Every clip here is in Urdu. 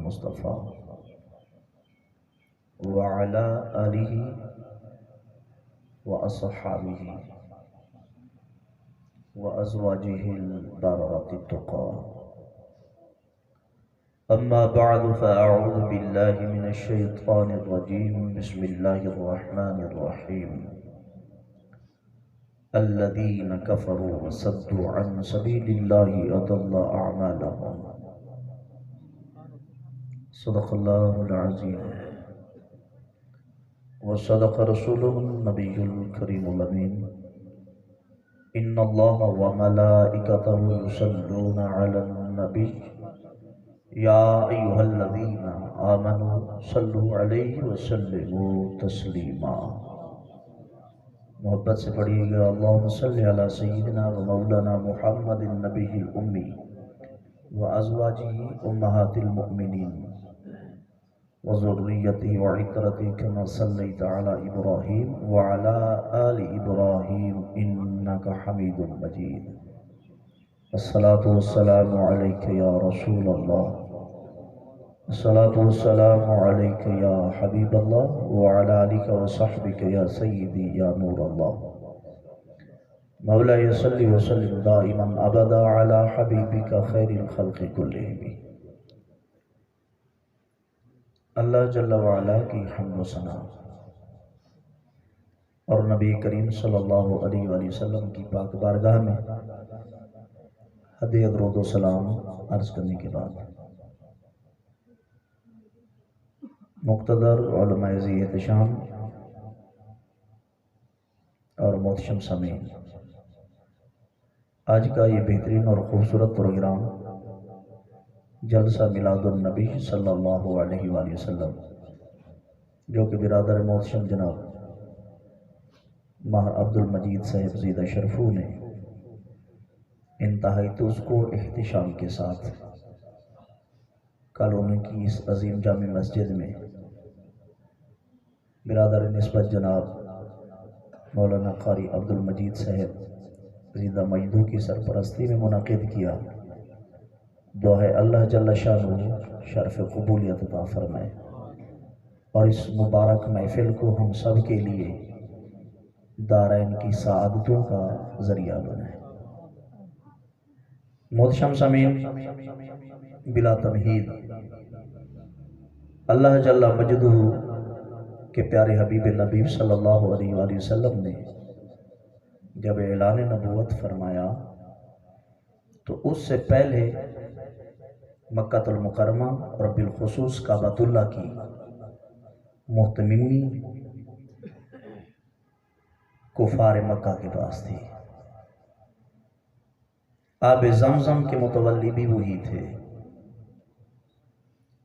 المصطفى وعلى آله وأصحابه وأزواجه البررة التقى. أما بعد فأعوذ بالله من الشيطان الرجيم. بسم الله الرحمن الرحيم. الذين كفروا وصدوا عن سبيل الله أضل أعمالهم. صدق الله العظيم وصدق رسوله النبي الكريم الأمين. إن الله وملائكته يصلون على النبي يا أيها الذين آمنوا صلوا عليه وسلموا تسلیما. محبت سے پڑھیے گا اللہم صلی علی سیدنا و مولانا محمد النبی الامی و ازواجہ امہات المؤمنین و ذریتہ و عطرتہ کما صلیت علی ابراہیم و علی آل ابراہیم انکا حمید مجید. الصلاة والسلام علیک یا رسول اللہ. الصلاة والسلام علیک یا حبیب اللہ وعلی آلک وصحبک یا سیدی یا نور اللہ. مولا صلی وسلم دائما ابدا علی حبیبک خیر الخلق کلہم. اللہ جل وعلا کی حمد و ثنا اور نبی کریم صلی اللہ علیہ وآلہ وسلم کی پاک بارگاہ میں ہدیہ درود و سلام عرض کرنے کے بعد مقتدر علماء ذی احتشام اور محتشم سامعین، آج کا یہ بہترین اور خوبصورت پروگرام جلسہ میلاد النبی صلی اللہ علیہ وآلہ وسلم، جو کہ برادر محتشم جناب ماہر عبد المجید صاحب زیدہ شرفو نے انتہائی توسکو احتشام کے ساتھ کالونی کی اس عظیم جامع مسجد میں برادر نسبت جناب مولانا قاری عبد المجید صاحب زیدہ مجدو کی سرپرستی میں منعقد کیا. دعا ہے اللہ جل شانہ شرف قبولیت عطا فرمائے اور اس مبارک محفل کو ہم سب کے لیے دارین کی سعادتوں کا ذریعہ بنائے. محتشم سامعین، بلا تمہید اللہ جل مجدہ کے پیارے حبیب نبی صلی اللہ علیہ وآلہ وسلم نے جب اعلان نبوت فرمایا تو اس سے پہلے مکہ المکرمہ اور بالخصوص کعبۃ اللہ کی محتممی کفار مکہ کے پاس تھی. آب زمزم کے متولی بھی وہی تھے.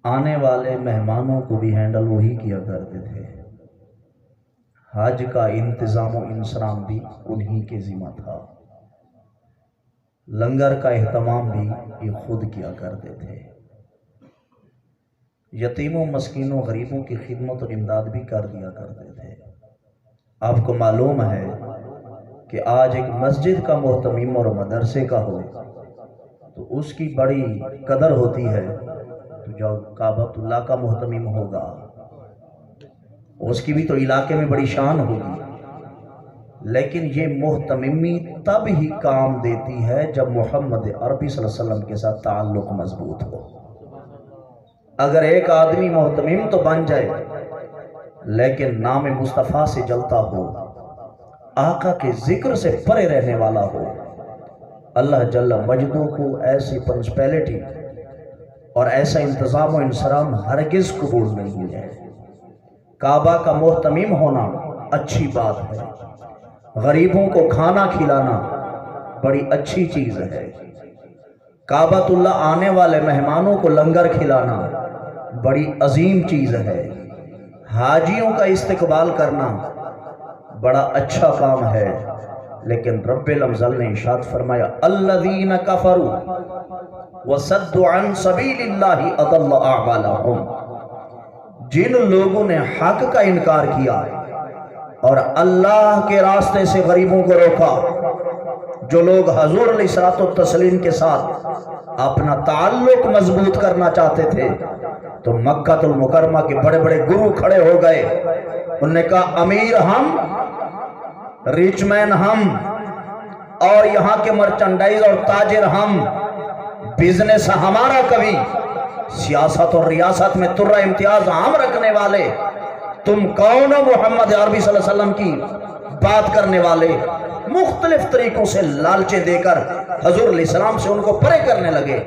آنے والے مہمانوں کو بھی ہینڈل وہی کیا کرتے تھے. حج کا انتظام و انصرام بھی انہی کے ذمہ تھا. لنگر کا اہتمام بھی یہ خود کیا کرتے تھے. یتیموں مسکینوں غریبوں کی خدمت و امداد بھی کر دیا کرتے تھے. آپ کو معلوم ہے کہ آج ایک مسجد کا محتمم اور مدرسے کا ہو تو اس کی بڑی قدر ہوتی ہے. تو جو کعبۃ اللہ کا محتمم ہوگا اس کی بھی تو علاقے میں بڑی شان ہوگی. لیکن یہ محتممی تب ہی کام دیتی ہے جب محمد عربی صلی اللہ علیہ وسلم کے ساتھ تعلق مضبوط ہو. اگر ایک آدمی محتمم تو بن جائے لیکن نام مصطفیٰ سے جلتا ہو، آقا کے ذکر سے پرے رہنے والا ہو، اللہ جل مجدہ کو ایسی پنسپیلٹی اور ایسا انتظام و انصرام ہرگز قبول نہیں ہے. کعبہ کا محتمم ہونا اچھی بات ہے. غریبوں کو کھانا کھلانا بڑی اچھی چیز ہے. کعبۃ اللہ آنے والے مہمانوں کو لنگر کھلانا بڑی عظیم چیز ہے. حاجیوں کا استقبال کرنا بڑا اچھا کام ہے. لیکن رب العزت نے ارشاد فرمایا الذین کفروا وصدوا عن سبیل اللہ اضل اعمالهم. جن لوگوں نے حق کا انکار کیا اور اللہ کے راستے سے غریبوں کو روکا، جو لوگ حضور علیہ الصلوۃ والتسلیم کے ساتھ اپنا تعلق مضبوط کرنا چاہتے تھے تو مکہ المکرمہ کے بڑے بڑے گرو کھڑے ہو گئے. انہوں نے کہا امیر ہم، ریچ مین ہم، اور یہاں کے مرچنڈائز اور تاجر ہم، بزنس ہمارا کبھی، سیاست اور ریاست میں ترہ امتیاز ہم رکھنے والے، تم کون ہو محمد عربی صلی اللہ علیہ وسلم کی بات کرنے والے. مختلف طریقوں سے لالچیں دے کر حضور علیہ السلام سے ان کو پرے کرنے لگے،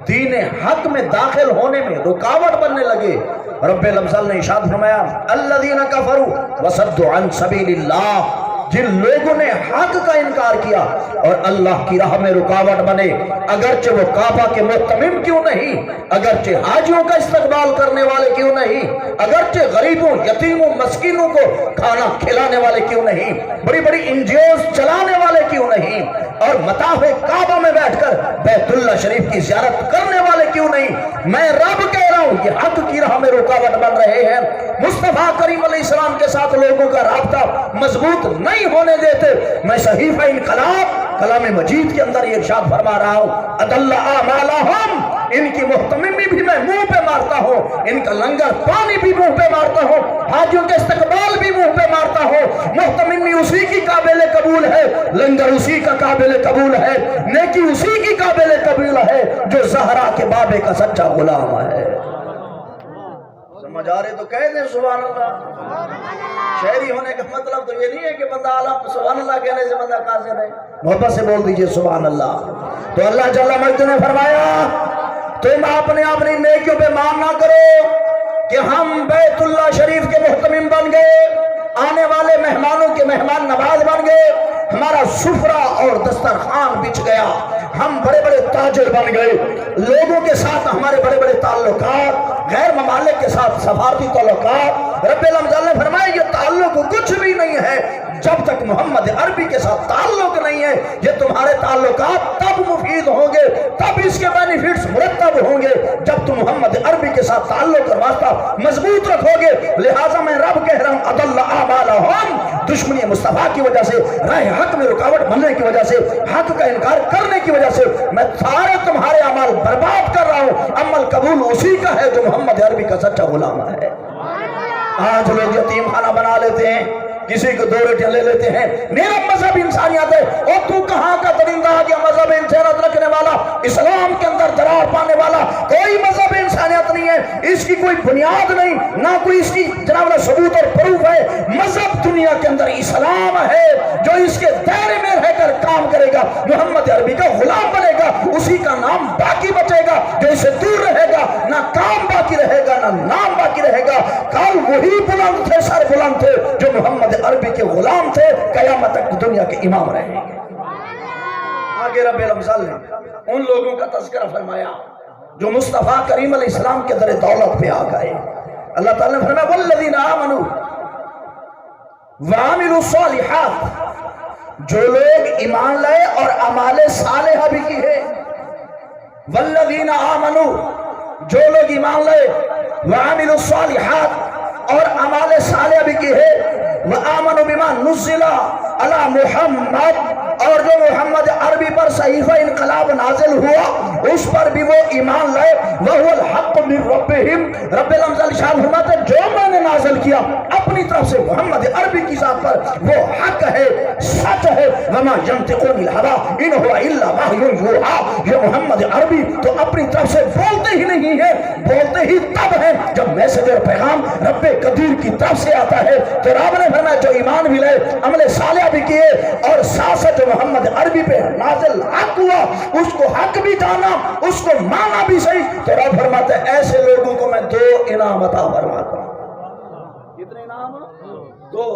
دین حق میں داخل ہونے میں رکاوٹ بننے لگے. رب الامثال نے ارشاد فرمایا الذین کفروا وصدوا عن سبیل اللہ، جن لوگوں نے حق کا انکار کیا اور اللہ کی راہ میں رکاوٹ بنے، اگرچہ وہ کعبہ کے محتمم کیوں نہیں، اگرچہ حاجیوں کا استقبال کرنے والے کیوں نہیں، اگرچہ غریبوں یتیموں مسکینوں کو کھانا کھلانے والے کیوں نہیں، بڑی بڑی انجیوز چلانے والے کیوں نہیں، اور مطاف کعبہ میں بیٹھ کر بیت اللہ شریف کی زیارت کرنے والے کیوں نہیں. میں رب کہہ رہا ہوں یہ حق کی راہ میں رکاوٹ بن رہے ہیں. مصطفیٰ کریم علیہ السلام کے ساتھ لوگوں کا رابطہ مضبوط نہیں ہونے دیتے. میں صحیفہ انقلاب کلام مجید کے اندر یہ ارشاد فرما رہا ہوں اضل اعمالہم، ان کی محتممی بھی میں منہ پہ مارتا ہوں، ان کا لنگر پانی بھی منہ پہ مارتا ہوں، حاجیوں کے استقبال بھی منہ پہ مارتا ہوں. محتممی اسی کی قابل قبول ہے، لنگر اسی کا قابل قبول ہے، نیکی اسی کی قابل قبول ہے جو زہرا کے بابے کا سچا غلام ہے. سمجھ آ رہے تو کہہ دیں سبحان اللہ. شہری ہونے کا مطلب تو یہ نہیں ہے کہ بندہ عالم سبحان اللہ کہنے سے بندہ قاصر ہے، محبت سے بول دیجئے سبحان اللہ. تو اللہ جل مجدہ نے فرمایا تم اپنی نیکیوں پہ مان نہ کرو کہ ہم بیت اللہ شریف کے محتمم بن گئے، آنے والے مہمانوں کے مہمان نواز بن گئے، ہمارا سفرہ اور دسترخوان بچھ گیا، ہم بڑے بڑے تاجر بن گئے، لوگوں کے ساتھ ہمارے بڑے بڑے تعلقات، غیر ممالک کے ساتھ سفارتی تعلقات. رب الامثال نے فرمایا یہ تعلق کچھ بھی نہیں ہے جب تک محمد عربی کے ساتھ تعلق نہیں ہے. یہ تمہارے تعلقات تب مفید ہوں گے، تب اس کے بینیفٹس مرتب ہوں گے جب تم محمد عربی کے ساتھ تعلق اور واسطہ مضبوط رکھو گے. لہٰذا میں رب کہہ رہا ہوں اضل اعمالہم، دشمنی مصطفیٰ کی وجہ سے، راہ حق میں رکاوٹ بننے کی وجہ سے، حق کا انکار کرنے کی وجہ سے میں سارے تمہارے اعمال برباد کر رہا ہوں. عمل قبول اسی کا ہے جو محمد عربی کا سچا غلام ہے. آج لوگ یتیم خانہ بنا لیتے ہیں، کسی کو 2 روٹیاں لے لیتے ہیں، میرا مذہب انسانیت ہے. اور تو کہاں کا درندہ آ گیا مذہب انسانیت رکھنے والا؟ اسلام کے اندر درار پانے والا کوئی مذہب انسانیت نہیں ہے، اس کی کوئی بنیاد نہیں، نہ کوئی اس کی جناب ثبوت اور پروف ہے. مذہب دنیا کے اندر اسلام ہے، جو اس کے دائرے میں رہ کر کام کرے گا محمد عربی کا غلام بنے گا، اسی کا نام باقی بچے گا. جو اسے دور رہے گا نہ کام باقی رہے گا نہ نام باقی رہے گا. کل وہی بلند تھے، سر بلند تھے جو محمد عربی کے غلام تھے، قیامت تک دنیا کے امام رہیں گے. آگے رب الامثال نے ان لوگوں کا تذکرہ فرمایا جو مصطفیٰ کریم علیہ السلام کے در دولت پہ آ گئے. اللہ تعالیٰ نے فرمایا والذین آمنوا وعملوا الصالحات، جو لوگ ایمان لائے اور اعمال صالحہ بھی کی ہے. والذین آمنوا، جو لوگ ایمان لائے، وعملوا الصالحات، اور اعمال صالحہ بھی کی ہے. وآمنوا بما نزل علی محمد، اور جو محمد عربی پر صحیفہ انقلاب نازل ہوا اس پر بھی وہ ایمان لائے. وَهُوَ الْحَقُّ مِنْ رَبِّهِمْ، رب الامثال شاہ فرماتے ہیں جو میں نے نازل کیا اپنی طرف سے محمد عربی کی ذات پر وہ حق ہے، سچ ہے. وَمَا يَنْطِقُ عَنِ الْهَوَىٰ إِنْ هُوَ إِلَّا وَحْيٌ يُوحَىٰ، یہ محمد عربی تو اپنی طرف سے بولتے ہی نہیں ہے، بولتے ہی تب ہے جب میسج اور پیغام رب قدیر کی طرف سے آتا ہے. تو رب نے فرمایا جو ایمان بھی لائے، عمل صالح بھی کیے، اور ساتھ ساتھ محمد عربی پہ نازل حق ہوا اس کو حق بھی جانا، اس کو مانا بھی صحیح. تو رب فرماتے ہیں ایسے لوگوں کو میں 2 انعام عطا فرماتا ہوں. کتنے انعام؟ 2.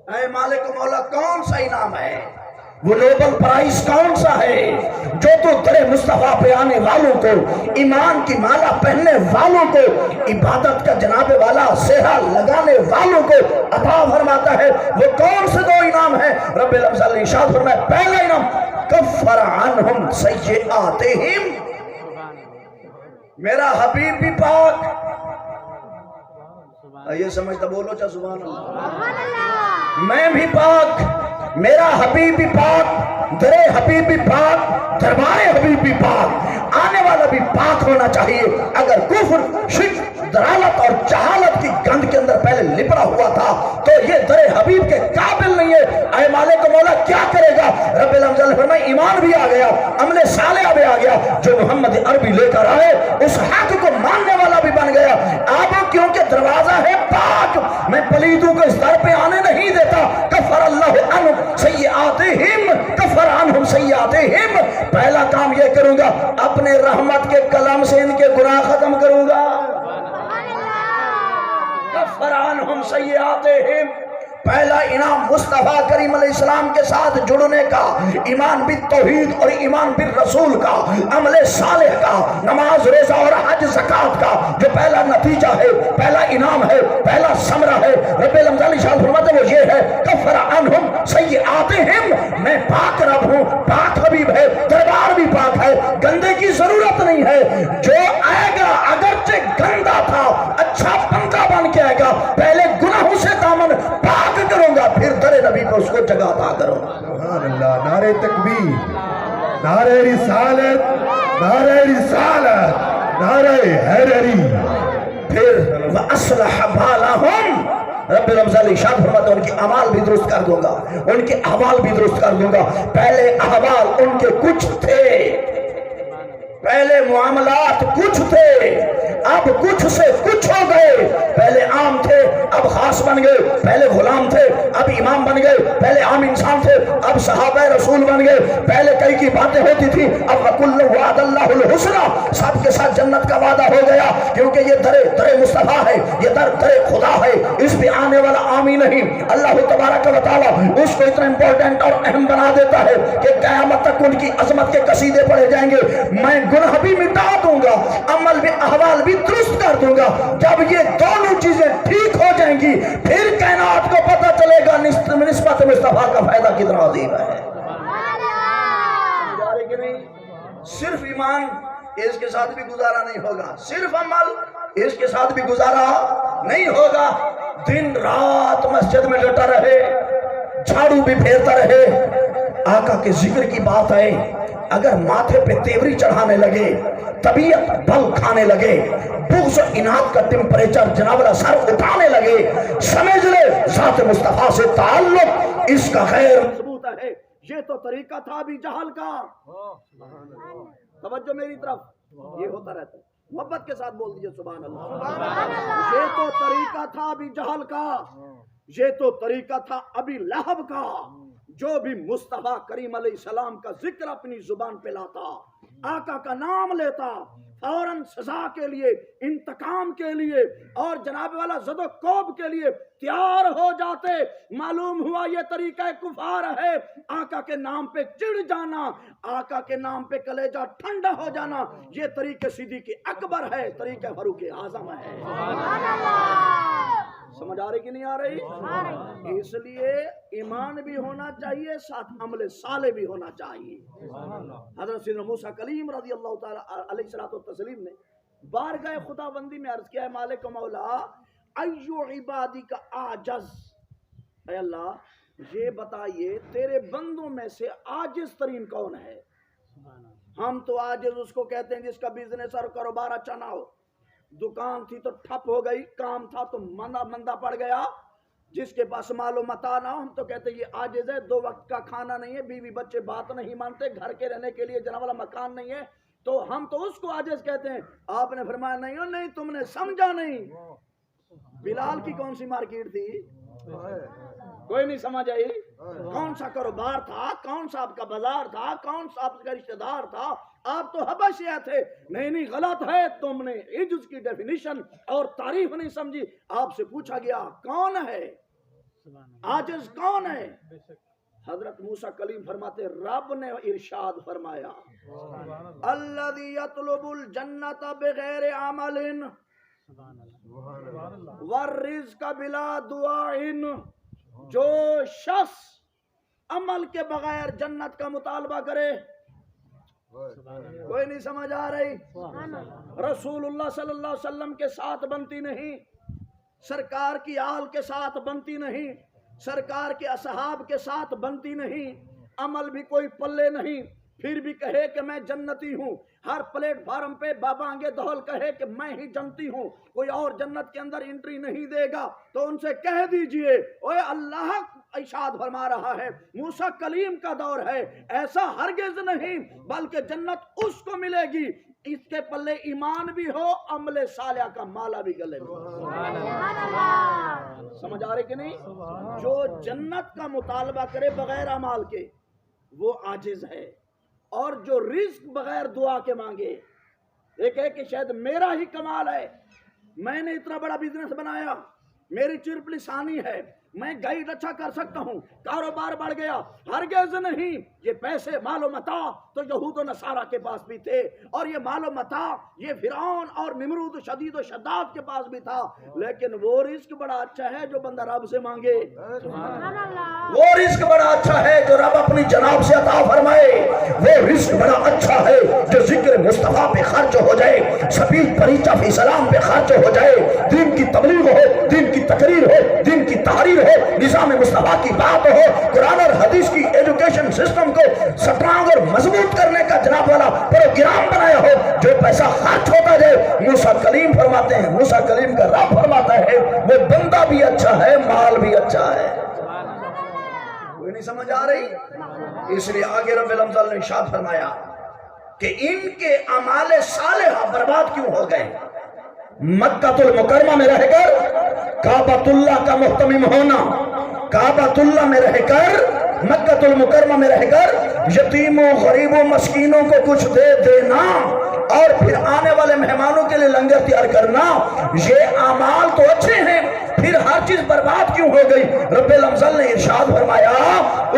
اے مالک مولا کون سا انعام ہے؟ وہ نوبل پرائز کون سا ہے جو تو در مصطفیٰ پہ آنے والوں کو، ایمان کی مالا پہننے والوں کو، عبادت کا جناب والا سہرا لگانے والوں کو عطا فرماتا ہے؟ وہ کون سے 2 انعام ہیں؟ رب الامثال نے ارشاد فرمایا پہلا انعام کفر عنہم سیئاتہم، میرا حبیب بھی پاک، یہ سمجھتا بولو چا سبحان اللہ. میں بھی پاک، میرا حبیب بھی پاک، درے حبیب بھی پاک، دربار حبیب بھی پاک، آنے والا بھی پاک ہونا چاہیے. اگر کفر، شرک، دلالت اور جہالت کی گند کے اندر پہلے لپڑا ہوا تھا تو یہ درے حبیب کے قابل نہیں ہے. اے مالک مولا کیا کرے گا؟ رب العزت فرمائے ایمان بھی آ گیا، عمل صالحہ بھی آ گیا. جو محمد عربی لے کر آئے اس حق کو ماننے والا بھی بن گیا. آپ کیونکہ دروازہ ہے پاک، میں پلیتوں کو اس در پہ آنے نہیں دیتا. کفر اللہ عنہم سیئاتہم، کفر عنہم سیئاتہم. پہلا کام یہ کروں گا، اپنے رحمت کے قلم سے ان کے گناہ ختم کروں گا. کفر عنہم سیئاتہم. پہلا انعام مصطفیٰ کریم علیہ السلام کے ساتھ جڑنے کا، ایمان بالتوحید اور ایمان بالرسول کا، عمل صالح کا، نماز روزہ اور حج زکوٰۃ کا جو پہلا نتیجہ ہے، پہلا انعام ہے، پہلا ثمرہ ہے. رب العزت شاہ فرماتے وہ یہ ہے کفر عنہم سیئاتہم. میں پاک رب ہوں، پاک حبیب ہے، دربار بھی پاک ہے، گندے کی ضرورت نہیں ہے. جو آئے گا اگرچہ گندا تھا اچھا بندہ بن کے آئے گا. پہلے گناہوں سے دامن پاک کروں گا، پھر در نبی پر اس کو جگہ عطا کروں گا. سبحان اللہ. نعرہ تکبیر، نعرہ رسالت، نعرہ رسالت، نعرہ حیدری. پھر وَأَصْلَحَ بَالَهُمْ. رب العزت ارشاد فرماتے ہیں ان کے اعمال بھی درست کر دوں گا، ان کے احوال بھی درست کر دوں گا. پہلے احوال ان کے کچھ تھے، پہلے معاملات کچھ تھے، اب کچھ سے کچھ ہو گئے. پہلے عام تھے اب خاص بن گئے، پہلے غلام تھے اب امام بن گئے، پہلے عام انسان تھے اب صحابہ رسول بن گئے. پہلے کئی کی باتیں ہوتی تھی اب وَكُلٌّ وَعَدَ اللَّهُ الْحُسْنَى. سب کے ساتھ جنت کا وعدہ ہو گیا کیونکہ یہ در مصطفیٰ ہے، یہ در خدا ہے، اس پہ آنے والا عامی نہیں. اللہ تبارک و تعالیٰ اس کو اتنا امپورٹنٹ اور اہم بنا دیتا ہے کہ قیامت تک ان کی عظمت کے قصیدے پڑھے جائیں گے. میں گناہ بھی مٹا دوں گا، عمل بھی احوال بھی درست کر دوں گا. جب یہ دونوں چیزیں ٹھیک ہو جائیں گی پھر کائنات کو پتہ چلے گا نسبت مصطفیٰ کا فائدہ کتنا عظیم ہے. سمجھا رہے کہ نہیں؟ صرف ایمان اس کے ساتھ بھی گزارا نہیں ہوگا، صرف عمل اس کے ساتھ بھی گزارا نہیں ہوگا. دن رات مسجد میں لٹا رہے، جھاڑو بھی پھیرتا رہے، آقا کے ذکر کی بات آئے، اگر ماتھے پہ تیوری چڑھانے لگے، طبیعت بل کھانے لگے، بغض و اناد کا ٹمپریچر جناب اللہ سر اٹھانے لگے، سمجھ لے ذات مصطفیٰ سے تعلق اس کا غیر ثبوت ہے. یہ تو طریقہ تھا ابھی جہل کا. توجہ میری طرف، یہ ہوتا رہتا ہے. محبت کے ساتھ بول دیجئے سبحان اللہ. یہ تو طریقہ تھا ابھی جہل کا، یہ تو طریقہ تھا ابھی لہب کا. جو بھی مصطفیٰ کریم علیہ السلام کا ذکر اپنی زبان پہ لاتا، آقا کا نام لیتا، فوراً سزا کے لیے، انتقام کے لیے اور جناب والا زد و کوب کے لیے تیار ہو جاتے. معلوم ہوا یہ طریقہ کفار ہے. آقا کے نام پہ چڑ جانا، آقا کے نام پہ کلیجہ ٹھنڈا ہو جانا، یہ طریقہ صدیق اکبر ہے، طریقہ فاروق اعظم ہے. سمجھ آ رہی کہ نہیں آ رہی؟ اس لیے ایمان بھی ہونا چاہیے، ساتھ عمل صالح بھی ہونا چاہیے. حضرت سیدنا موسیٰ کلیم رضی اللہ تعالیٰ علیہ الصلوۃ والتسلیم نے بارگاہ خداوندی میں عرض کیا ہے مالک مولا ایو عبادی کا عاجز. اے اللہ یہ بتائیے تیرے بندوں میں سے عاجز ترین کون ہے؟ ہم تو عاجز اس کو کہتے ہیں جس کا بزنس اور کاروبار اچھا نہ ہو، دکان تھی تو ٹھپ ہو گئی، کام تھا تو مندہ پڑ گیا، جس کے پاس مال و متاع نہ ہو ہم تو کہتے ہیں یہ عاجز ہے. 2 وقت کا کھانا نہیں ہے، بیوی بچے بات نہیں مانتے، گھر کے رہنے کے لیے جناب والا مکان نہیں ہے، تو ہم تو اس کو عاجز کہتے ہیں. آپ نے فرمایا نہیں تم نے سمجھا نہیں. بلال کی کون سی مارکیٹ تھی؟ کوئی نہیں سمجھ آئی. کون سا کاروبار تھا، کون سا آپ کا بازار تھا، کون سا آپ کا رشتہ دار تھا؟ آپ تو حبشیہ تھے. نہیں غلط ہے، تم نے عجز کی ڈیفینیشن اور تعریف نہیں سمجھی. آپ سے پوچھا گیا کون ہے عاجز، کون ہے؟ حضرت موسیٰ کلیم فرماتے رب نے ارشاد فرمایا الذی یطلب الجنت بغیر عمل والرزق بلا دعاء. جو شخص عمل کے بغیر جنت کا مطالبہ کرے. کوئی نہیں سمجھ آ رہی؟ رسول اللہ صلی اللہ علیہ وسلم کے ساتھ بنتی نہیں، سرکار کی آل کے ساتھ بنتی نہیں، سرکار کے اصحاب کے ساتھ بنتی نہیں، عمل بھی کوئی پلے نہیں، پھر بھی کہے کہ میں جنتی ہوں، ہر پلیٹ فارم پہ بابا آنگے دہل کہے کہ میں ہی جنتی ہوں، کوئی اور جنت کے اندر انٹری نہیں دے گا، تو ان سے کہہ دیجئے اوے اللہ ارشاد فرما رہا ہے موسیٰ کلیم کا دور ہے، ایسا ہرگز نہیں، بلکہ جنت اس کو ملے گی اس کے پلے ایمان بھی ہو، عمل صالح کا مالا بھی گلے میں ہو۔ سمجھ آ رہے کہ نہیں؟ جو جنت کا مطالبہ کرے بغیر اعمال کے وہ عاجز ہے، اور جو رزق بغیر دعا کے مانگے، ایک ہے کہ شاید میرا ہی کمال ہے، میں نے اتنا بڑا بزنس بنایا، میری چرپ لسانی ہے، میں گائیڈ اچھا کر سکتا ہوں، کاروبار بڑھ گیا، ہرگز نہیں، یہ پیسے مال و متاع تو یہود و نصارہ کے پاس بھی تھے، اور یہ مال و متاع یہ فرعون اور نمرود شدید و شداد کے پاس بھی تھا، لیکن وہ رزق بڑا اچھا ہے جو بندہ رب سے مانگے، وہ رزق بڑا اچھا ہے جو رب اپنی جناب سے عطا فرمائے، وہ رزق بڑا اچھا ہے جو ذکر مصطفیٰ پہ خرچ ہو جائے، سبیل پریچہ فی سلام پہ خرچ ہو جائے، دین کی تبلیغ ہو، دین کی تقریر ہو، دین کی تحریر ہو، نظام مصطفیٰ کی بات ہو، قرآن اور حدیث کی ایجوکیشن سسٹم کو سٹرانگ اور مضبوط کرنے کا جناب والا پروگرام بنایا ہو، جو پیسہ خرچ ہوتا جائے، موسیٰ کلیم فرماتے ہیں، موسیٰ کلیم کا رب فرماتا ہے وہ بندہ بھی اچھا ہے، مال بھی اچھا ہے۔ کوئی نہیں سمجھ آ رہی؟ اس لیے آگے رب العزت نے ارشاد فرمایا کہ ان کے اعمال صالحہ برباد کیوں ہو گئے؟ مکہ المکرمہ میں رہ کر کعبۃ اللہ کا محتمم ہونا، کعبۃ اللہ میں رہ کر مکہ المکرمہ میں رہ کر یتیموں غریبوں مسکینوں کو کچھ دے دینا اور پھر آنے والے مہمانوں کے لیے لنگر تیار کرنا، یہ اعمال تو اچھے ہیں، پھر ہر چیز برباد کیوں ہو گئی؟ رب العزت نے ارشاد فرمایا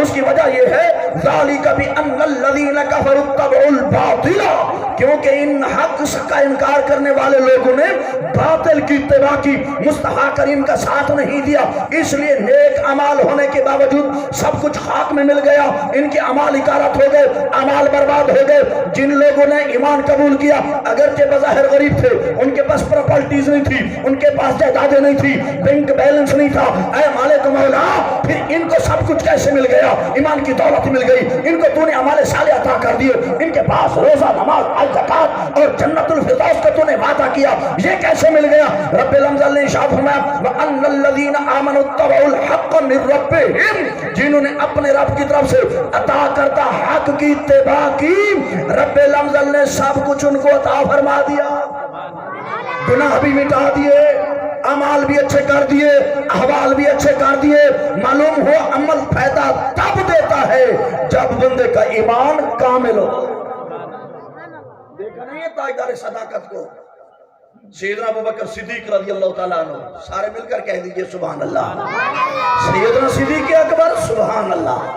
اس کی وجہ یہ ہے ذالک بأن الذین کفروا اتبعوا الباطل، کیونکہ ان حق کا انکار کرنے والے لوگوں نے باطل کی اتباع کی، مصطفیٰ کریم کا ساتھ نہیں دیا، اس لیے نیک اعمال ہونے کے باوجود سب کچھ خاک میں مل گیا، ان کے اعمال اکارت ہو گئے، اعمال برباد ہو گئے۔ جن لوگوں نے ایمان قبول کیا اگرچہ بظاہر غریب تھے، ان کے پاس پراپرٹیز نہیں تھی، ان کے پاس جائیدادیں نہیں تھی، بینک بیلنس نہیں تھا، اے مالک مولا پھر ان کو سب کچھ کیسے مل گیا؟ ایمان کی دولت مل گئی، ان کو تو نے اعمال صالح عطا کر دیے، ان کے پاس روزہ نماز حج زکات اور جنت الفردوس کا تو نے وعدہ کیا، یہ کیسے مل گیا؟ رب العزت نے ارشاد فرمایا وَأَنَّ الَّذِينَ آمَنُوا اتَّبَعُوا الْحَقَّ مِن رَّبِّهِمْ، جنہوں نے اپنے رب کی طرف سے عطا کردہ حق کی اتباع کی، رب العزت نے سب کچھ ان کو عطا فرما دیا، گناہ بھی مٹا دیے، اعمال بھی اچھے کر دیے، احوال بھی اچھے کر دیے۔ معلوم ہو عمل فائدہ تب دیتا ہے جب بندے کا ایمان کامل ہو۔ دیکھا نہیں ہے تاجدار صداقت کو؟ سیدنا ابوبکر صدیق رضی اللہ تعالیٰ عنہ، سارے مل کر کہہ دیجئے سبحان اللہ۔ سیدنا صدیق اکبر سبحان اللہ،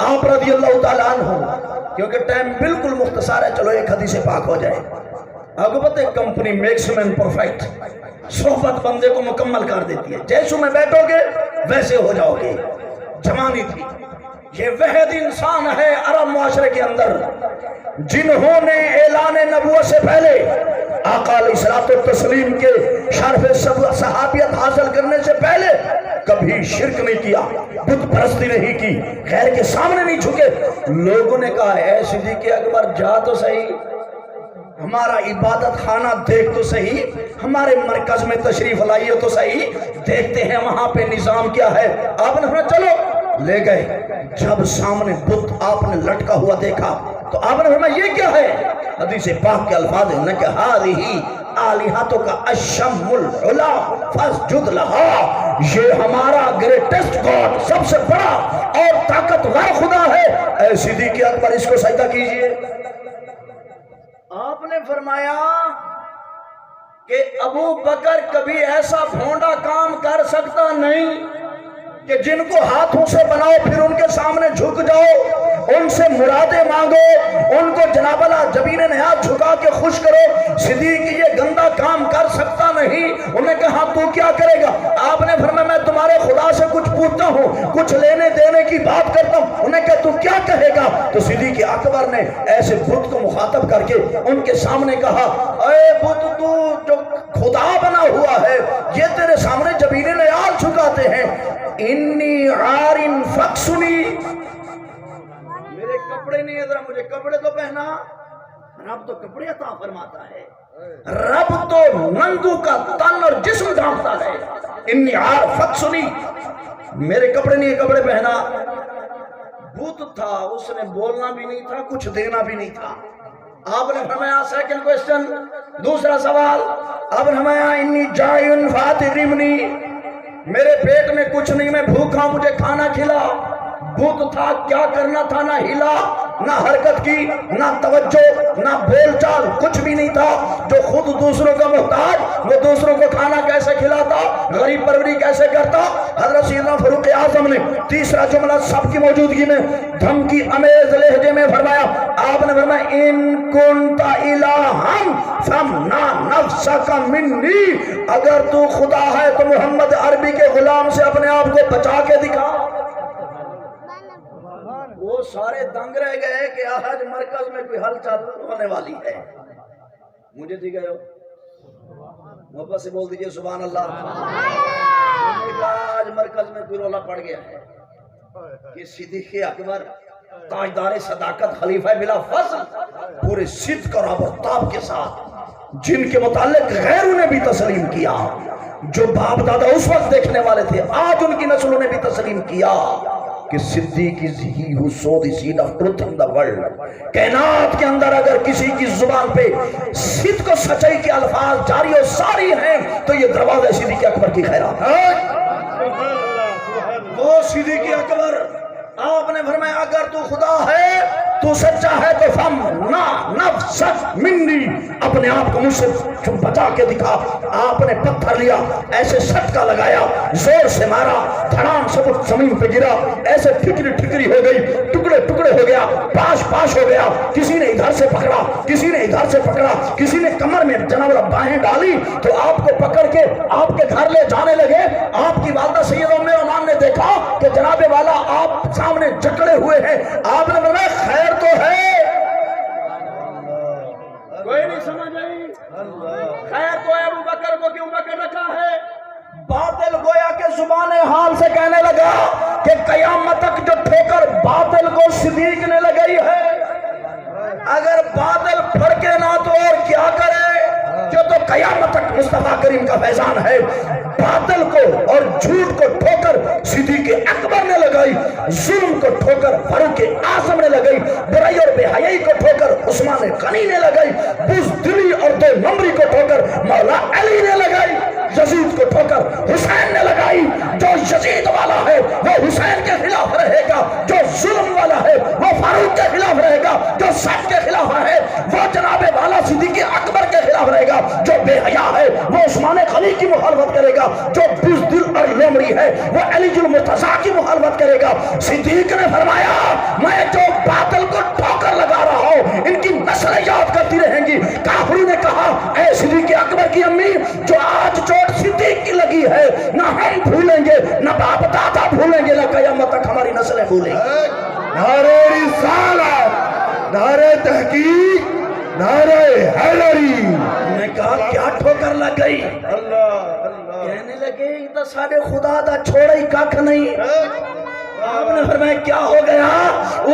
آپ رضی اللہ تعالیٰ عنہ، کیونکہ ٹائم بالکل مختصر ہے، چلو ایک حدیث پاک ہو جائے۔ اگبت ایک کمپنی میکسمن پرفیکٹ صحبت بندے کو مکمل کر دیتی ہے، جیسے میں بیٹھو گے ویسے ہو جاؤ گے۔ جوانی تھی، یہ وحید انسان ہے عرب معاشرے کے اندر جنہوں نے اعلان نبوت سے پہلے آقا علیہ الصلوۃ والتسلیم کے شرف صحابیت حاصل کرنے سے پہلے کبھی شرک نہیں کیا، بت پرستی نہیں کی، غیر کے سامنے نہیں جھکے۔ لوگوں نے کہا اے صدیق اکبر جا تو صحیح، ہمارا عبادت خانہ دیکھ تو صحیح، ہمارے مرکز میں تشریف لائیے تو صحیح، دیکھتے ہیں وہاں پہ نظام کیا ہے۔ آپ نے فرمایا چلو، لے گئے۔ جب سامنے بت آپ نے لٹکا ہوا دیکھا تو آپ نے فرمایا یہ کیا ہے؟ حدیث پاک کے الفاظ ہیں کہ ہذہ آلہتک الشم العلا فاسجد لہا، یہ ہمارا گریٹسٹ گاڈ، سب سے بڑا اور طاقتور خدا ہے، اے صدیق اکبر اس کو سجدہ کیجئے۔ آپ نے فرمایا کہ ابو بکر کبھی ایسا بھونڈا کام کر سکتا نہیں کہ جن کو ہاتھوں سے بناؤ پھر ان کے سامنے جھک جاؤ، ان سے مرادیں مانگو، ان کو جناب اللہ جبین نہاد جھکا کے خوش کرو۔ صدیق یہ گندا کام کر سکتا نہیں۔ انہوں نے کہا تو کیا کرے گا؟ آپ نے فرمایا میں تمہارے خدا سے کچھ پوچھتا ہوں، کچھ لینے دینے کی بات کرتا ہوں۔ انہوں نے کہا تو کیا کہے گا؟ تو صدیق اکبر نے ایسے بت کو مخاطب کر کے ان کے سامنے کہا اے بت تو جو خدا بنا ہوا ہے، یہ تیرے سامنے جب انی عارن فاکسنی، میرے کپڑے نہیں ہے، ذرا مجھے کپڑے تو پہنا۔ رب تو کپڑے عطا فرماتا ہے، رب تو ننگوں کا تن اور جسم ڈھانپتا ہے۔ انی عار فاکسنی، میرے کپڑے نہیں ہے، کپڑے پہنا۔ بت تھا، اس نے بولنا بھی نہیں تھا، کچھ دینا بھی نہیں تھا۔ آپ نے فرمایا سیکنڈ کوئسٹن، دوسرا سوال، آپ نے فرمایا انی جائن فاتغمنی، میرے پیٹ میں کچھ نہیں، میں بھوکا، مجھے کھانا کھلا۔ بت تھا، کیا کرنا تھا، نہ ہلا، نہ حرکت کی، نہ توجہ، نہ بول چال، کچھ بھی نہیں تھا۔ جو خود دوسروں کا محتاج، وہ دوسروں کو کھانا کیسے کھلاتا، غریب پروری کیسے کرتا۔ حضرت سیدنا فاروق اعظم نے تیسرا جملہ سب کی موجودگی میں دھمکی امیز لہجے میں فرمایا، آپ نے فرمایا ان کنت الہم فمنع نفسک منی، اگر تو خدا ہے تو محمد عربی کے غلام سے اپنے آپ کو بچا کے دکھا۔ وہ سارے دنگ رہ گئے کہ آج مرکز میں کوئی ہلچل ہونے والی ہے۔ مجھے دی گئے ہو محبت سے بول دیجئے سبحان اللہ۔ آج مرکز میں کوئی رولا پڑ گیا ہے کہ صدیق اکبر تاجدار صداقت خلیفہ بلا فصل پورے صدق اور آبرتاب کے ساتھ جن کے متعلق غیروں نے بھی تسلیم کیا، جو باپ دادا اس وقت دیکھنے والے تھے آج ان کی نسلوں نے بھی تسلیم کیا کہ صدیق is he who saw the seed of truth in the world۔ کائنات کے اندر اگر کسی کی زبان پہ صدق و سچائی کے الفاظ جاری و ساری ہیں تو یہ دروازہ صدیق اکبر کی خیرات ہے۔ وہ صدیق اکبر، آپ نے فرمایا اگر تو خدا ہے تو سچا ہے تو فمنع نفسک منی، اپنے آپ کو مجھ سے بچا کے دکھا۔ آپ نے پتھر لیا، ایسے سٹکا لگایا، زور سے مارا، دھڑام سے وہ زمین پہ گرا، ایسے ٹھکری ٹھکری ہو گئی، ٹکڑے ٹکڑے ہو گیا، پاش پاش ہو گیا۔ کسی نے ادھر سے پکڑا، کسی نے ادھر سے پکڑا، کسی نے کمر میں جناب باہیں ڈالی تو آپ کو پکڑ کے آپ کے گھر لے جانے لگے۔ آپ کی والدہ سید ام رومان نے دیکھا کہ جناب والا آپ سامنے جکڑے ہوئے ہیں۔ آپ نے فرمایا خیر تو ہے، کوئی نہیں سمجھ آئی، خیر تو ہے، ابو بکر کو کیوں پکڑ رکھا ہے؟ باطل گویا کے زبان حال سے کہنے لگا کہ قیامت تک جو ٹھوکر باطل کو صدیق نے لگائی ہے، اگر باطل پھڑکے نہ تو اور کیا کرے، جو تو قیامت تک مصطفیٰ کریم کا فیضان ہے۔ باطل کو اور جھوٹ کو ٹھوکر صدیق اکبر نے لگائی، ظلم کو ٹھوکر فاروق اعظم نے لگائی، برائی اور بے حیائی کو ٹھوکر عثمان غنی نے لگائی، بزدلی اور دو نمبری کو ٹھوکر مولا علی نے لگائی، یزید کو ٹھوکر حسین نے لگائی۔ جو یزید والا ہے وہ حسین کے خلاف رہے گا، جو ظلم والا ہے وہ فاروق کے خلاف رہے گا، جو سچ کے خلاف ہے وہ جناب والا صدیق اکبر کے خلاف رہے گا، جو بے حیا ہے وہ عثمان غنی کی مخالفت کرے گا، جو بزدل اور لومڑی ہے وہ علی المرتضیٰ کی مخالفت کرے گا۔ صدیق نے فرمایا میں جو باطل کو ٹھوکر لگا رہا ہوں ان کی نسلیں یاد کرتی رہیں گی۔ کافروں نے کہا اے صدیق اکبر کی امی، جو آج چوٹ صدیق کی لگی ہے نہ ہم بھولیں گے، نہ باپ دادا بھولیں گے، نہ قیامت تک ہماری نسلیں بھولیں گے۔ نعرہ رسالت، نعرہ تحقیق، نعرہ حیدری۔ نے کہا کیا ٹھوکر لگ گئی؟ اللہ اللہ، کہنے لگے یہ تو سارے خدا دا چھوڑا ہی ککھ نہیں۔ آپ نے فرمایا کیا ہو گیا؟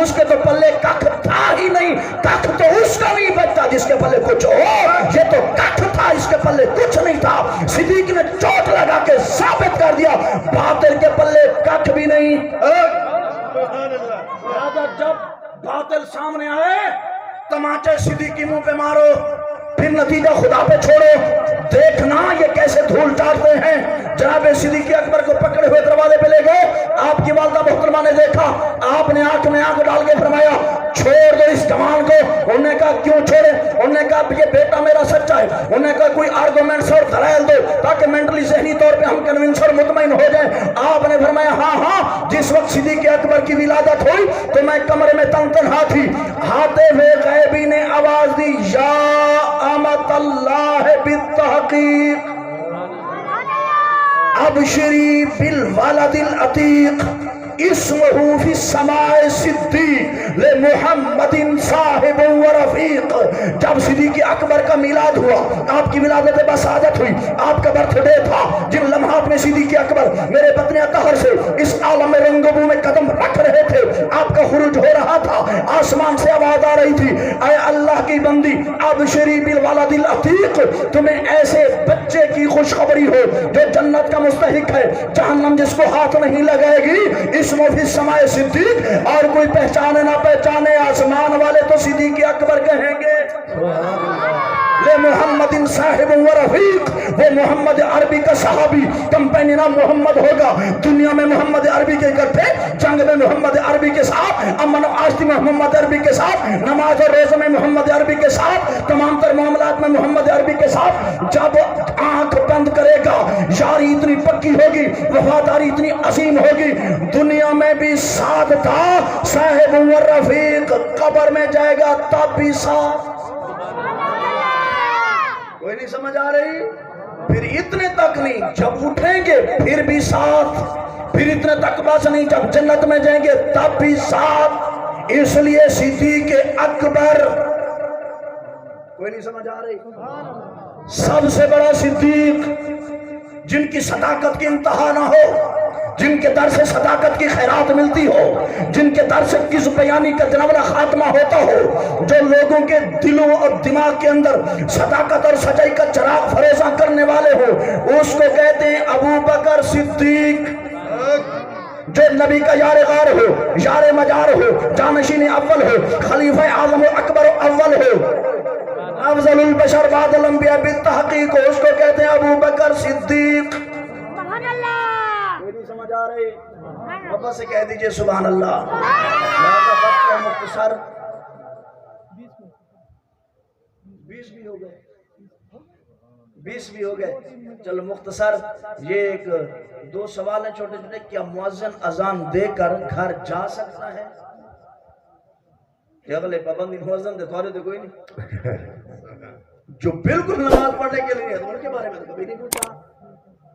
اس کے تو پلے ککھ تھا ہی نہیں، ککھ تو اس کا نہیں بچتا جس کے پلے کچھ ہو، یہ تو ککھ تھا اس کے پلے کچھ نہیں تھا۔ صدیق نے چوٹ لگا کے ثابت کر دیا باطل کے پلے ککھ بھی نہیں۔ لہذا جب باطل سامنے آئے تماچے صدیقی منہ پہ مارو، پھر نتیجہ خدا پہ چھوڑو۔ دیکھنا یہ کیسے دھول چاٹتے ہیں۔ جناب صدیق اکبر کو پکڑے ہوئے دروازے پہ لے گئے، آپ کی والدہ محترمہ نے دیکھا، آپ نے آنکھ میں آنکھ ڈال کے فرمایا چھوڑ دو اس جوان کو۔ انہوں نے کہا کیوں چھوڑے؟ انہوں نے کہا یہ بیٹا میرا سچا ہے۔ انہوں نے کہا کوئی آرگومنٹس اور دلائل دو تاکہ مینٹلی ذہنی طور پہ ہم کنونس اور مطمئن ہو جائیں۔ آپ نے فرمایا ہاں ہاں، جس وقت صدیق اکبر کی ولادت ہوئی تو میں کمرے میں تنہا تھی، ہاتھے ہوئے غیبی نے آواز دی یا امت اللہ بالتحقیق ابشری بالولد العتیق۔ اسمہ فی السماء صدیق لمحمد صاحب و رفیق. جب صدیق اکبر کا میلاد ہوا، آپ کی ولادت بسعادت ہوئی، آپ کا برتھ ڈے تھا، جن لمحات میں صدیق اکبر میرے بطن اطہر سے اس عالم رنگبو میں قدم رکھ رہے تھے، آپ کا خروج ہو رہا تھا، آسمان سے آواز آ رہی تھی، اے اللہ کی بندی ابشری بالولد العتیق، تمہیں ایسے بچے کی خوشخبری ہو جو جنت کا مستحق ہے، جہنم جس کو ہاتھ نہیں لگائے گی. اسمہ فی السماء صدیق، اور کوئی پہچانے نہ پہچانے آسمان والے تو صدیق اکبر کہیں گے. لے محمد صاحب و رفیق، وہ محمد عربی کا صحابی، کمپینی نام محمد ہوگا. دنیا میں محمد عربی کے گھر تھے، جنگ میں محمد عربی کے ساتھ، امن و آشتی میں محمد عربی کے ساتھ، نماز اور روزہ میں محمد عربی کے ساتھ، تمام تر معاملات میں محمد عربی کے ساتھ. جب آنکھ بند کرے گا یاری اتنی پکی ہوگی، وفاداری اتنی عظیم ہوگی، دنیا میں بھی ساتھ تھا صاحب و رفیق، قبر میں جائے گا تب بھی ساتھ. کوئی نہیں سمجھ آ رہی؟ پھر اتنے تک نہیں، جب اٹھیں گے پھر بھی ساتھ، پھر اتنے تک بس نہیں، جب جنت میں جائیں گے تب بھی ساتھ. اس لیے صدیق اکبر، کوئی نہیں سمجھ آ رہی؟ سب سے بڑا صدیق، جن کی صداقت کی انتہا نہ ہو، جن کے در سے صداقت کی خیرات ملتی ہو، جن کے در سے کذب بیانی کا جنورہ خاتمہ ہوتا ہو، جو لوگوں کے دلوں اور دماغ کے اندر صداقت اور سچائی کا چراغ فروزاں کرنے والے ہو، اس کو کہتے ہیں ابو بکر صدیق. جو نبی کا یار غار ہو، یار مجار ہو، جانشین اول ہو، خلیفہ اعظم اکبر اول ہو، افضل البشر بعد الانبیاء بالتحقیق ہو، اس کو کہتے ہیں ابو بکر صدیق. کوئی نہیں سمجھ آ رہی؟ بابا سے کہہ دیجئے سبحان اللہ. لہذا وقت کا مختصر 20 بھی ہو گئے، 20 بھی ہو گئے. چلو مختصر یہ ایک دو سوال ہیں چھوٹے چھوٹے. کیا مؤذن اذان دے کر گھر جا سکتا ہے؟ کہ اگلے پابندی مؤذن دے تھوڑے دے کوئی نہیں، جو بالکل نماز پڑھنے کے لیے ان کے بارے میں کبھی نہیں پوچھا.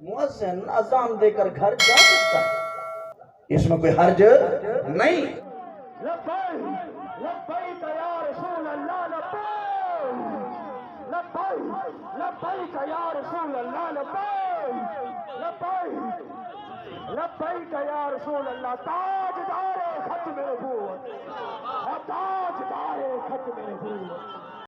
مؤذن اذان دے کر گھر جا سکتا ہے، اس میں کوئی حرج نہیں. لبیک یا رسول اللہ، لبیک یا رسول اللہ، لبیک یا رسول اللہ. تاجدار ختم نبوت، تاجدار ختم نبوت.